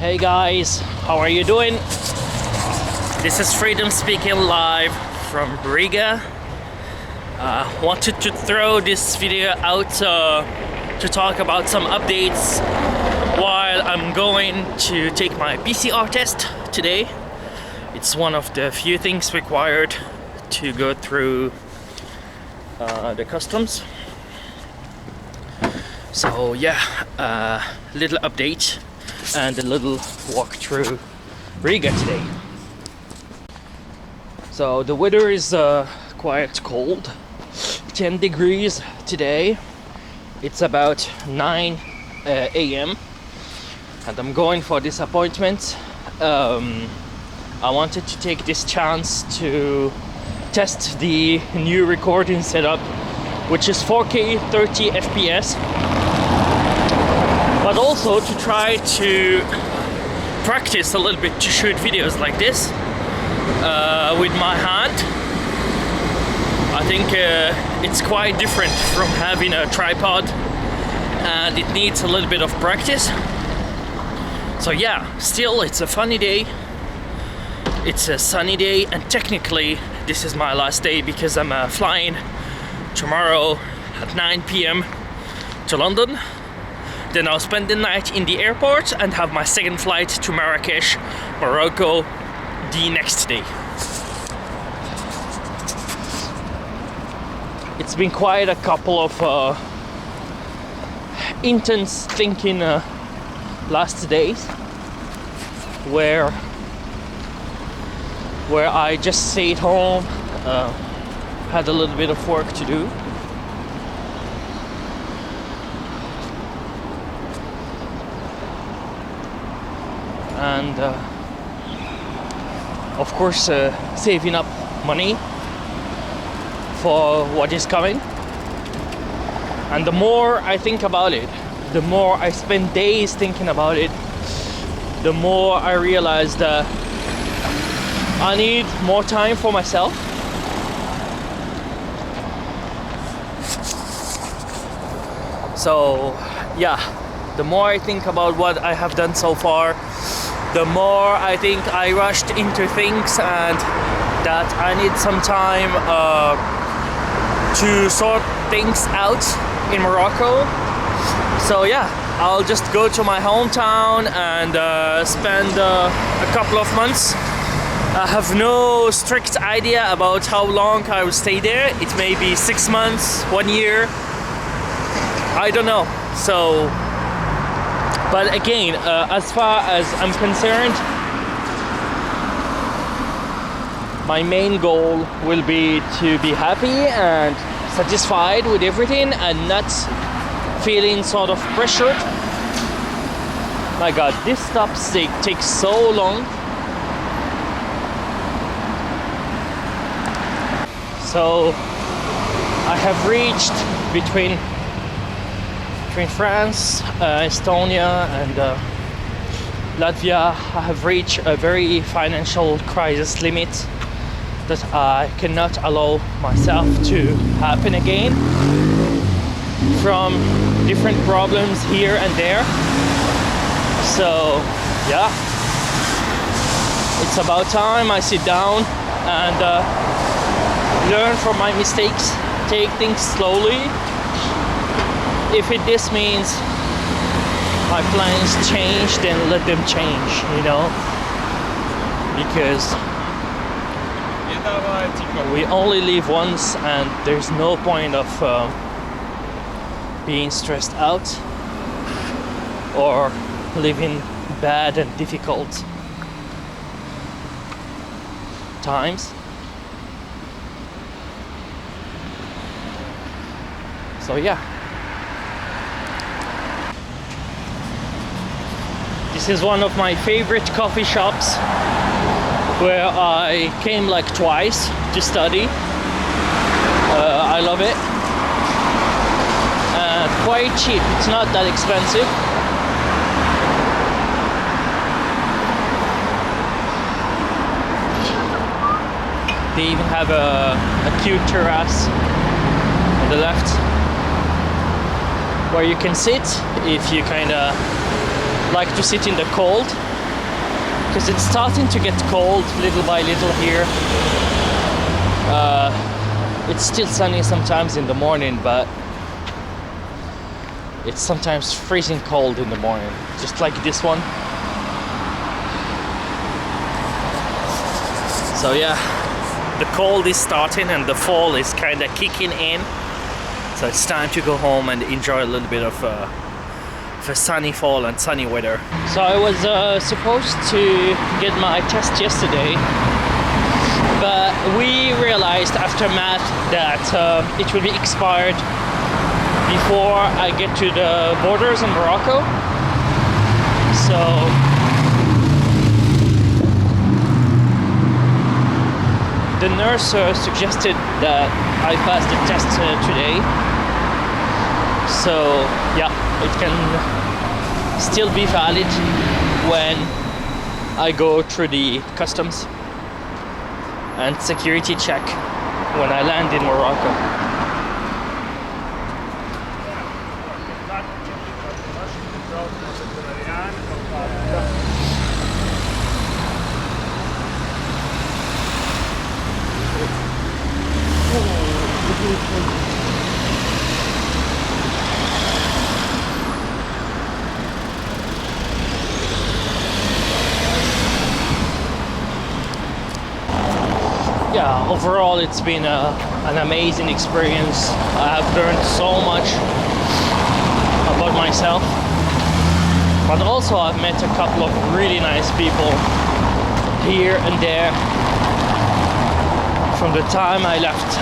Hey guys, how are you doing? This is Freedom speaking live from Riga. Wanted to throw this video out to talk about some updates while I'm going to take my PCR test today. It's one of the few things required to go through the customs. So yeah, little update and a little walk through Riga today. So the weather is quite cold, 10 degrees today. It's about 9 a.m. and I'm going for this appointment. I wanted to take this chance to test the new recording setup, which is 4K 30 FPS, but also to try to practice a little bit to shoot videos like this with my hand. I think it's quite different from having a tripod, and it needs a little bit of practice. So yeah, still it's a funny day. It's a sunny day, and technically this is my last day because I'm flying tomorrow at 9 p.m. to London. Then I'll spend the night in the airport and have my second flight to Marrakesh, Morocco, the next day. It's been quite a couple of intense thinking last days where I just stayed home, had a little bit of work to do. And of course saving up money for what is coming. And the more I think about it, the more I spend days thinking about it, the more I realize that I need more time for myself. So yeah, the more I think about what I have done so far, the more I think I rushed into things and that I need some time to sort things out in Morocco. So yeah, I'll just go to my hometown and spend a couple of months. I have no strict idea about how long I will stay there. It may be 6 months, 1 year, I don't know. So, but again, as far as I'm concerned, my main goal will be to be happy and satisfied with everything and not feeling sort of pressured. My God, this stop takes so long. So I have reached between France, Estonia and Latvia, I have reached a very financial crisis limit that I cannot allow myself to happen again from different problems here and there. So yeah, it's about time I sit down and learn from my mistakes, take things slowly. If this means my plans change, then let them change, you know, because we only live once and there's no point of being stressed out or living bad and difficult times. So yeah, this is one of my favorite coffee shops where I came like twice to study. I love it. Quite cheap, it's not that expensive. They even have a cute terrace on the left where you can sit if you kind of like to sit in the cold. because it's starting to get cold little by little here. It's still sunny sometimes in the morning, but it's sometimes freezing cold in the morning, just like this one. So yeah, the cold is starting and the fall is kind of kicking in. So it's time to go home and enjoy a little bit of a sunny fall and sunny weather. So I was supposed to get my test yesterday, but we realized after math that it will be expired before I get to the borders in Morocco. So the nurse suggested that I pass the test today. So yeah, it can still be valid when I go through the customs and security check when I land in Morocco. Yeah, overall it's been an amazing experience. I have learned so much about myself, but also I've met a couple of really nice people here and there. From the time I left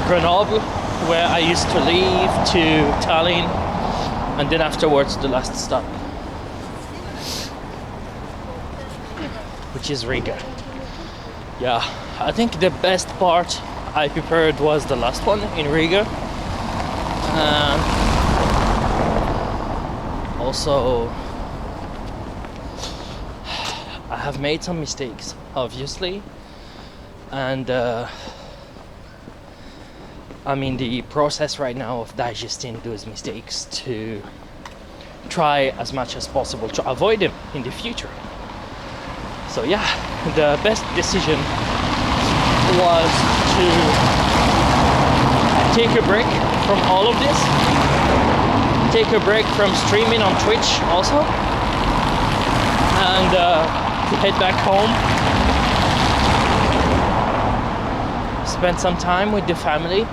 Grenoble, where I used to live, to Tallinn, and then afterwards the last stop, which is Riga. Yeah, I think the best part I prepared was the last one in Riga. Also, I have made some mistakes, obviously, and I'm in the process right now of digesting those mistakes to try as much as possible to avoid them in the future. So yeah, the best decision was to take a break from all of this, take a break from streaming on Twitch also, and to head back home, spend some time with the family.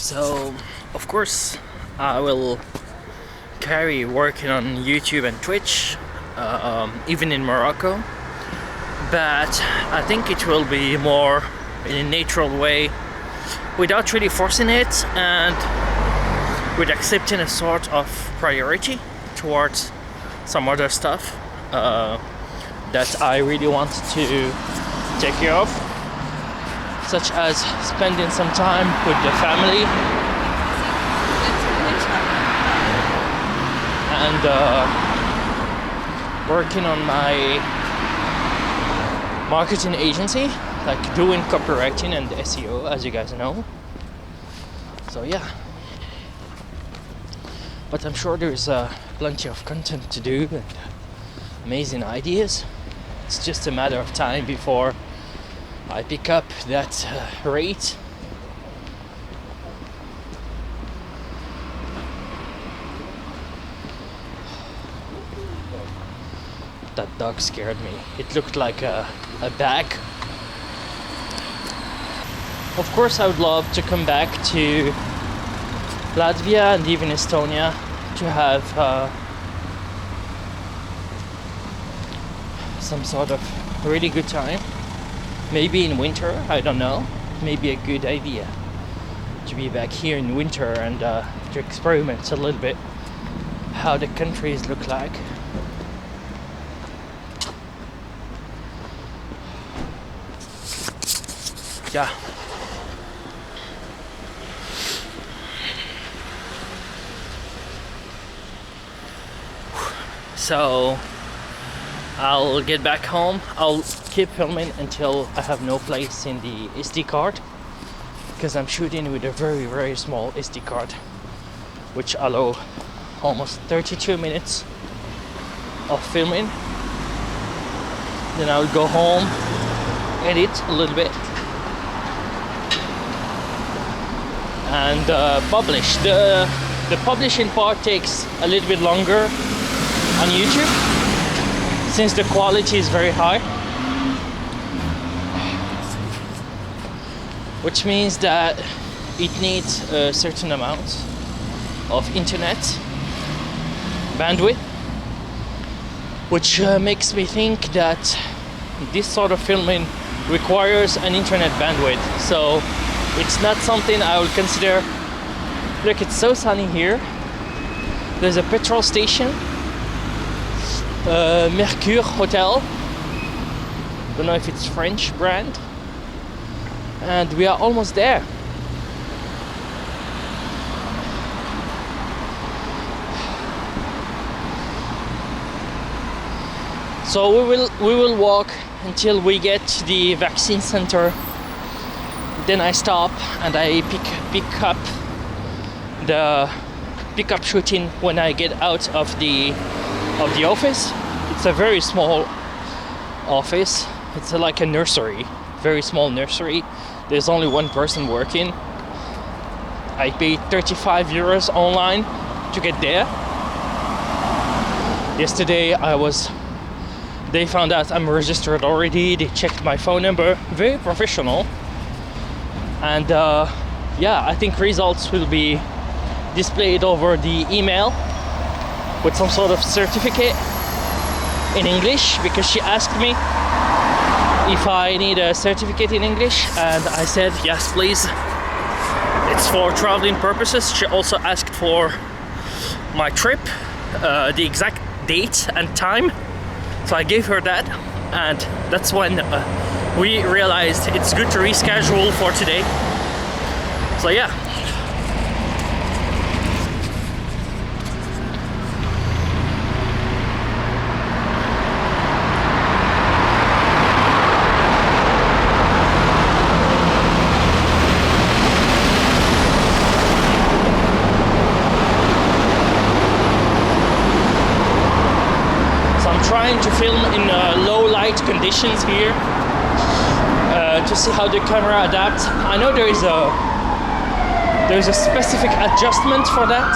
So, of course, I will carry working on YouTube and Twitch, even in Morocco, but I think it will be more in a natural way, without really forcing it, and with accepting a sort of priority towards some other stuff that I really want to take care of, such as spending some time with the family and working on my marketing agency, like doing copywriting and SEO, as you guys know. So yeah, but I'm sure there's plenty of content to do and amazing ideas. It's just a matter of time before I pick up that rate. That dog scared me. It looked like a bag. Of course, I would love to come back to Latvia and even Estonia to have some sort of really good time. Maybe in winter, I don't know. Maybe a good idea to be back here in winter and to experiment a little bit how the countries look like. Yeah. So I'll get back home. I'll keep filming until I have no place in the SD card, because I'm shooting with a very small SD card, which allow almost 32 minutes of filming. Then I'll go home, edit a little bit, and publish. The publishing part takes a little bit longer on YouTube, since the quality is very high, which means that it needs a certain amount of internet bandwidth, which makes me think that this sort of filming requires an internet bandwidth. So it's not something I would consider. Look, it's so sunny here. There's a petrol station, Mercure Hotel, don't know if it's French brand, and we are almost there. So we will walk until we get to the vaccine center. Then I stop and I pick up the pickup shooting when I get out of the office. It's a very small office. It's like a nursery, very small nursery. There's only one person working. I paid 35 euros online to get there. Yesterday they found out I'm registered already. They checked my phone number, very professional. And yeah, I think results will be displayed over the email with some sort of certificate in English, because she asked me if I need a certificate in English, and I said yes please, it's for traveling purposes. She also asked for my trip, the exact date and time, so I gave her that, and that's when we realized it's good to reschedule for today. So yeah. Trying to film in low light conditions here to see how the camera adapts. I know there is a specific adjustment for that.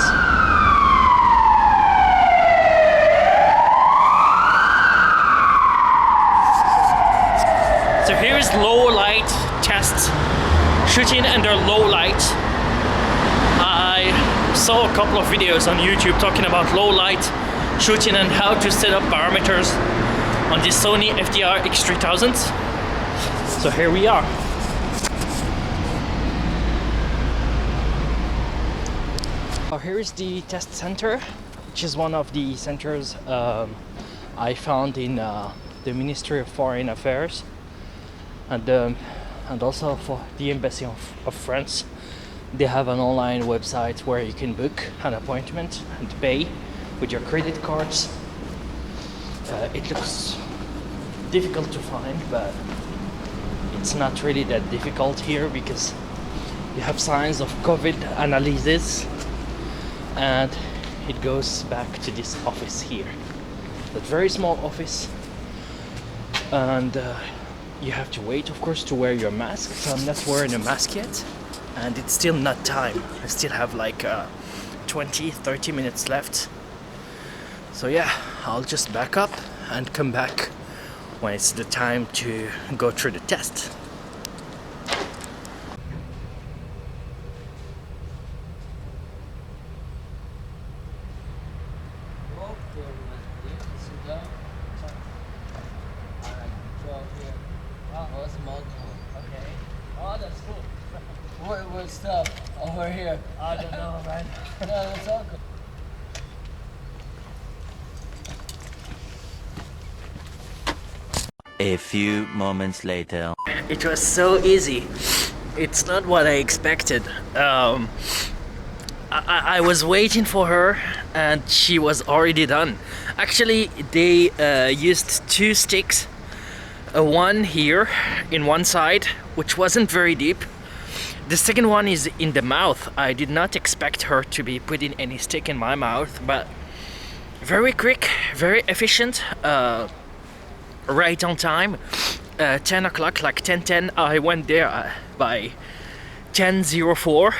So here is low light test, shooting under low light. I saw a couple of videos on YouTube talking about low light shooting and how to set up parameters on the Sony FDR X3000. So here we are. Oh, here is the test center, which is one of the centers I found in the Ministry of Foreign Affairs, and also for the Embassy of France. They have an online website where you can book an appointment and pay with your credit cards. It looks difficult to find, but it's not really that difficult here, because you have signs of COVID analysis, and it goes back to this office here, that very small office, and you have to wait, of course, to wear your mask. So I'm not wearing a mask yet, and it's still not time. I still have like 20-30 minutes left. So yeah, I'll just back up and come back when it's the time to go through the test. over here? I don't know, man. No, that's all good. A few moments later. It was so easy. It's not what I expected. I was waiting for her and she was already done. Actually, they used 2 sticks. One here in one side, which wasn't very deep. The second one is in the mouth. I did not expect her to be putting any stick in my mouth, but very quick, very efficient, right on time. 10 o'clock, like 10:10. I went there by 10:04,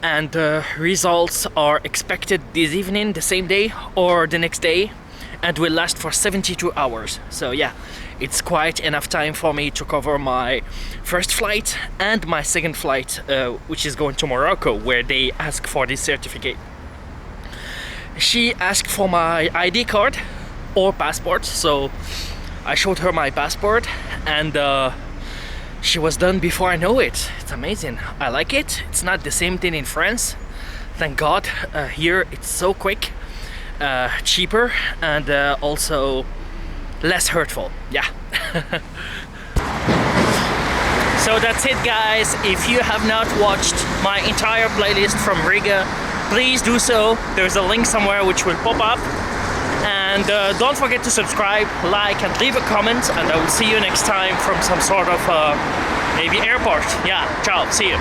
and results are expected this evening, the same day or the next day, and will last for 72 hours. So yeah, it's quite enough time for me to cover my first flight and my second flight, which is going to Morocco, where they ask for this certificate. She asked for my ID card or passport, so I showed her my passport, and she was done before I know it. It's amazing. I like it. It's not the same thing in France, thank God. Here it's so quick, cheaper, and also less hurtful. Yeah. So that's it, guys. If you have not watched my entire playlist from Riga, please do so. There's a link somewhere which will pop up. And don't forget to subscribe, like, and leave a comment, and I will see you next time from some sort of maybe airport. Yeah, ciao, see you.